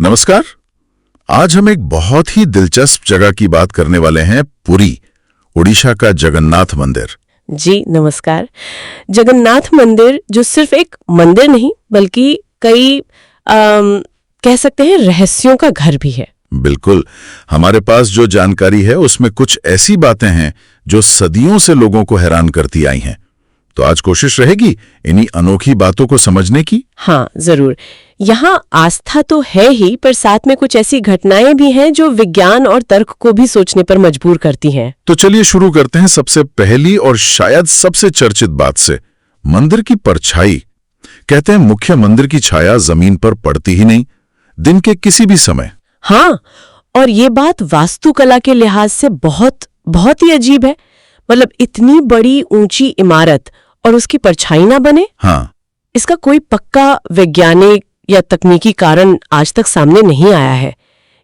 नमस्कार। आज हम एक बहुत ही दिलचस्प जगह की बात करने वाले हैं, पुरी, उड़ीसा का जगन्नाथ मंदिर। जी नमस्कार। जगन्नाथ मंदिर जो सिर्फ एक मंदिर नहीं बल्कि कई कह सकते हैं रहस्यों का घर भी है। बिल्कुल, हमारे पास जो जानकारी है उसमें कुछ ऐसी बातें हैं जो सदियों से लोगों को हैरान करती आई हैं। तो आज कोशिश रहेगी इन्हीं अनोखी बातों को समझने की। हाँ जरूर। यहाँ आस्था तो है ही, पर साथ में कुछ ऐसी घटनाएं भी हैं जो विज्ञान और तर्क को भी सोचने पर मजबूर करती हैं। तो चलिए शुरू करते हैं सबसे पहली और शायद सबसे चर्चित बात से, मंदिर की परछाई। कहते हैं मुख्य मंदिर की छाया जमीन पर पड़ती ही नहीं, दिन के किसी भी समय। हाँ, और ये बात वास्तुकला के लिहाज से बहुत बहुत ही अजीब है। मतलब इतनी बड़ी ऊंची इमारत और उसकी परछाई ना बने। हाँ, इसका कोई पक्का वैज्ञानिक या तकनीकी कारण आज तक सामने नहीं आया है।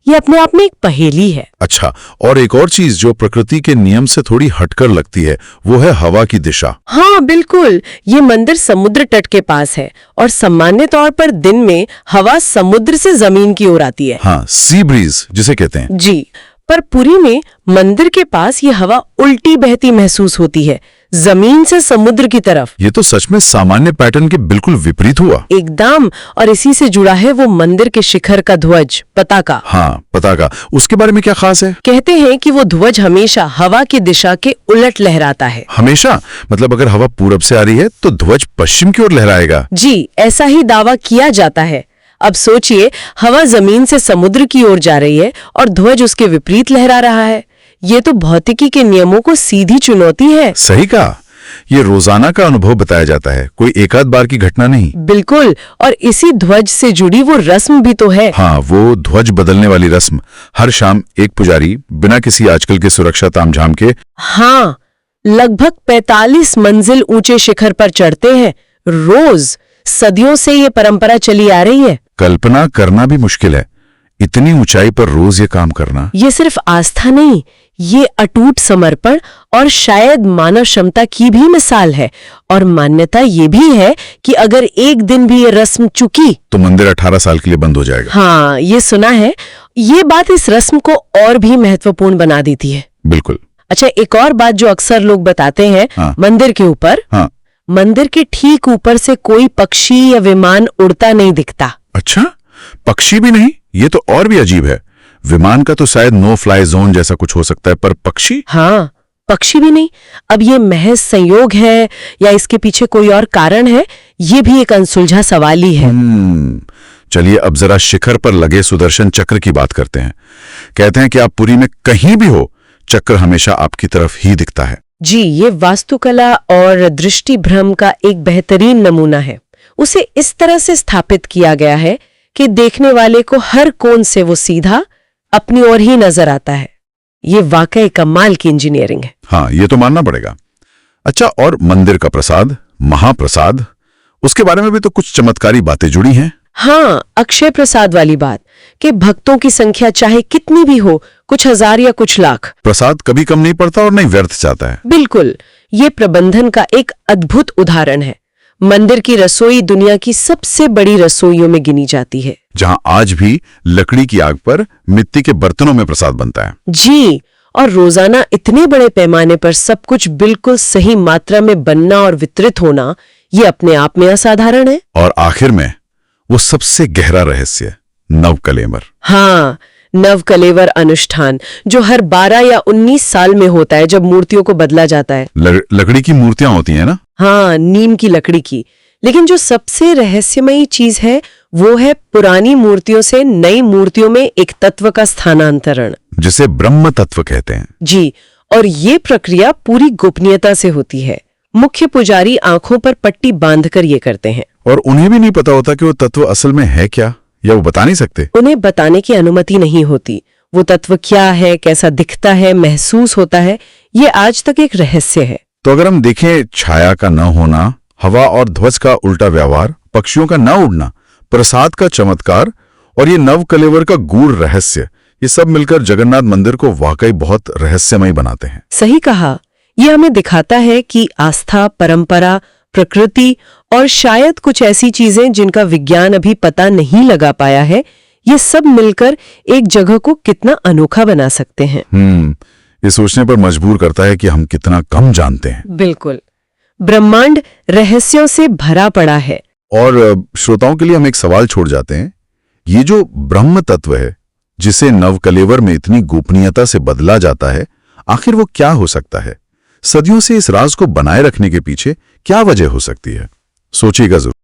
ये अपने आप में एक पहेली है। अच्छा, और एक और चीज जो प्रकृति के नियम से थोड़ी हटकर लगती है वो है हवा की दिशा। हाँ बिल्कुल, ये मंदिर समुद्र तट के पास है और सामान्य तौर पर दिन में हवा समुद्र से जमीन की ओर आती है। हाँ, सी ब्रीज जिसे कहते हैं। जी, पर पुरी में मंदिर के पास ये हवा उल्टी बहती महसूस होती है, जमीन से समुद्र की तरफ। ये तो सच में सामान्य पैटर्न के बिल्कुल विपरीत हुआ। एकदम, और इसी से जुड़ा है वो मंदिर के शिखर का ध्वज, पताका। हाँ, पताका, उसके बारे में क्या खास है? कहते हैं कि वो ध्वज हमेशा हवा की दिशा के उलट लहराता है। हमेशा? मतलब अगर हवा पूरब से आ रही है तो ध्वज पश्चिम की ओर लहराएगा? जी, ऐसा ही दावा किया जाता है। अब सोचिए, हवा जमीन से समुद्र की ओर जा रही है और ध्वज उसके विपरीत लहरा रहा है। ये तो भौतिकी के नियमों को सीधी चुनौती है। सही कहा। ये रोजाना का अनुभव बताया जाता है, कोई एक आध बार की घटना नहीं। बिल्कुल, और इसी ध्वज से जुड़ी वो रस्म भी तो है। हाँ, वो ध्वज बदलने वाली रस्म। हर शाम एक पुजारी बिना किसी आजकल के सुरक्षा तामझाम के, हाँ, लगभग 45 मंजिल ऊंचे शिखर पर चढ़ते हैं रोज। सदियों से ये परंपरा चली आ रही है। कल्पना करना भी मुश्किल है, इतनी ऊंचाई पर रोज ये काम करना। ये सिर्फ आस्था नहीं, ये अटूट समर्पण और शायद मानव क्षमता की भी मिसाल है। और मान्यता ये भी है कि अगर एक दिन भी ये रस्म चुकी तो मंदिर 18 साल के लिए बंद हो जाएगा। हाँ, ये सुना है। ये बात इस रस्म को और भी महत्वपूर्ण बना देती है। बिल्कुल। अच्छा, एक और बात जो अक्सर लोग बताते हैं, हाँ। मंदिर के ऊपर, हाँ। मंदिर के ठीक ऊपर से कोई पक्षी या विमान उड़ता नहीं दिखता। अच्छा, पक्षी भी नहीं? ये तो और भी अजीब है। विमान का तो शायद नो फ्लाई जोन जैसा कुछ हो सकता है, पर पक्षी? हाँ, पक्षी भी नहीं। अब ये महज संयोग है या इसके पीछे कोई और कारण है, ये भी एक अनसुलझा सवाल ही है। चलिए अब जरा शिखर पर लगे सुदर्शन चक्र की बात करते हैं। कहते हैं कि आप पुरी में कहीं भी हो, चक्र हमेशा आपकी तरफ ही दिखता है। जी, ये वास्तुकला और दृष्टि भ्रम का एक बेहतरीन नमूना है। उसे इस तरह से स्थापित किया गया है कि देखने वाले को हर कोण से वो सीधा अपनी ओर ही नजर आता है। ये वाकई कमाल की इंजीनियरिंग है। हाँ, ये तो मानना पड़ेगा। अच्छा, और मंदिर का प्रसाद, महाप्रसाद, उसके बारे में भी तो कुछ चमत्कारी बातें जुड़ी हैं। हाँ, अक्षय प्रसाद वाली बात कि भक्तों की संख्या चाहे कितनी भी हो, कुछ हजार या कुछ लाख, प्रसाद कभी कम नहीं पड़ता और नहीं व्यर्थ जाता है। बिल्कुल, ये प्रबंधन का एक अद्भुत उदाहरण है। मंदिर की रसोई दुनिया की सबसे बड़ी रसोइयों में गिनी जाती है, जहां आज भी लकड़ी की आग पर मिट्टी के बर्तनों में प्रसाद बनता है। जी, और रोजाना इतने बड़े पैमाने पर सब कुछ बिल्कुल सही मात्रा में बनना और वितरित होना, ये अपने आप में असाधारण है। और आखिर में वो सबसे गहरा रहस्य, नवकलेवर। हाँ, नवकलेवर अनुष्ठान जो हर 12 या 19 साल में होता है, जब मूर्तियों को बदला जाता है। लकड़ी की मूर्तियां होती हैं ना? हाँ, नीम की लकड़ी की। लेकिन जो सबसे रहस्यमयी चीज है वो है पुरानी मूर्तियों से नई मूर्तियों में एक तत्व का स्थानांतरण, जिसे ब्रह्म तत्व कहते हैं। जी, और ये प्रक्रिया पूरी गोपनीयता से होती है। मुख्य पुजारी आंखों पर पट्टी बांधकर ये करते हैं। और उन्हें भी नहीं पता होता कि वो तत्व असल में है क्या, या वो बता नहीं सकते। उन्हें बताने की अनुमति नहीं होती। वो तत्व क्या है, कैसा दिखता है, महसूस होता है, ये आज तक एक रहस्य है। तो अगर हम देखें, छाया का न होना, हवा और ध्वज का उल्टा व्यवहार, पक्षियों का न उड़ना, प्रसाद का चमत्कार और ये नवकलेवर का गूढ़ रहस्य, ये सब मिलकर जगन्नाथ मंदिर को वाकई बहुत रहस्यमय बनाते हैं। सही कहा। ये हमें दिखाता है कि आस्था, परंपरा, प्रकृति और शायद कुछ ऐसी चीजें जिनका विज्ञान अभी पता नहीं लगा पाया है, ये सब मिलकर एक जगह को कितना अनोखा बना सकते हैं। ये सोचने पर मजबूर करता है कि हम कितना कम जानते हैं। बिल्कुल, ब्रह्मांड रहस्यों से भरा पड़ा है। और श्रोताओं के लिए हम एक सवाल छोड़ जाते हैं, ये जो ब्रह्म तत्व है जिसे नवकलेवर में इतनी गोपनीयता से बदला जाता है, आखिर वो क्या हो सकता है? सदियों से इस राज को बनाए रखने के पीछे क्या वजह हो सकती है? सोचिएगा जरूर।